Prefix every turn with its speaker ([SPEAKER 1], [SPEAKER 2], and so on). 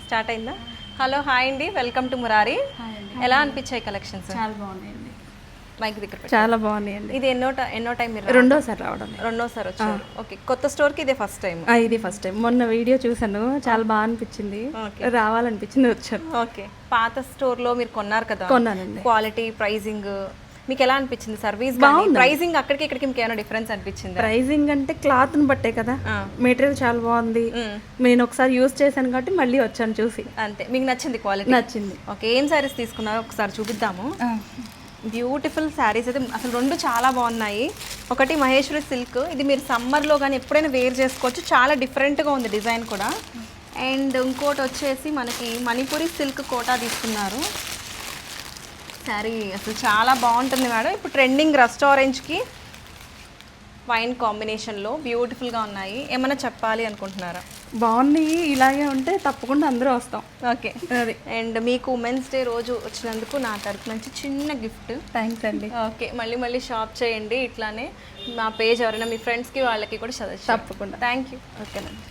[SPEAKER 1] Start అయిందా? Hello, hi అండి, welcome to Murari. ఎలా అనిపించాయి కలెక్షన్స్?
[SPEAKER 2] చాలా బాగున్నాయండి.
[SPEAKER 1] మైక్ దగ్గర పెట్టు.
[SPEAKER 2] చాలా బాగున్నాయండి.
[SPEAKER 1] ఇది ఎన్నో టైం మీరు
[SPEAKER 2] రెండోసారి రావడం.
[SPEAKER 1] రెండోసారి వచ్చారు. ఓకే, కొత్త స్టోర్కి ఇదే ఫస్ట్ టైం?
[SPEAKER 2] ఇది ఫస్ట్ టైం. మొన్న వీడియో చూసాను, చాలా బాగా అనిపించింది, రావాలనిపించింది, వచ్చాను.
[SPEAKER 1] ఓకే, పాత స్టోర్లో మీరు కొన్నారు కదా?
[SPEAKER 2] కొన్నానండి.
[SPEAKER 1] క్వాలిటీ, ప్రైజింగ్ మీకు ఎలా అనిపించింది? సర్వీస్ ప్రైజింగ్ అక్కడికి ఇక్కడికి మీకు ఏమైనా డిఫరెన్స్ అనిపించింది?
[SPEAKER 2] ప్రైజింగ్ అంటే క్లాత్ని బట్టే కదా, మెటీరియల్ చాలా బాగుంది. నేను ఒకసారి యూజ్ చేశాను కాబట్టి మళ్ళీ వచ్చాను చూసి.
[SPEAKER 1] అంతే, మీకు నచ్చింది క్వాలిటీ?
[SPEAKER 2] నచ్చింది.
[SPEAKER 1] ఓకే, ఏం శారీస్ తీసుకున్నారో ఒకసారి చూపిద్దాము. బ్యూటిఫుల్ శారీస్ అయితే అసలు రెండు చాలా బాగున్నాయి. ఒకటి మహేశ్వరి సిల్క్, ఇది మీరు సమ్మర్లో కానీ ఎప్పుడైనా వేర్ చేసుకోవచ్చు, చాలా డిఫరెంట్గా ఉంది డిజైన్ కూడా. అండ్ ఇంకోటి వచ్చేసి మనకి మణిపురి సిల్క్ కోటా తీసుకున్నారు. శారీ అసలు చాలా బాగుంటుంది మేడం. ఇప్పుడు ట్రెండింగ్ రస్ట్ ఆరెంజ్కి వైన్ కాంబినేషన్లో బ్యూటిఫుల్గా ఉన్నాయి. ఏమైనా చెప్పాలి అనుకుంటున్నారా?
[SPEAKER 2] బాగున్నాయి, ఇలాగే ఉంటే తప్పకుండా అందరూ వస్తాం.
[SPEAKER 1] ఓకే, అది. అండ్ మీకు ఉమెన్స్ డే రోజు వచ్చినందుకు నా తరపు నుంచి చిన్న గిఫ్ట్.
[SPEAKER 2] థ్యాంక్స్ అండి.
[SPEAKER 1] ఓకే, మళ్ళీ షాప్ చేయండి ఇట్లానే. మా పేజ్ ఎవరైనా మీ ఫ్రెండ్స్కి వాళ్ళకి కూడా సజెస్ట్
[SPEAKER 2] తప్పకుండా.
[SPEAKER 1] Thank you.
[SPEAKER 2] ఓకేనండి.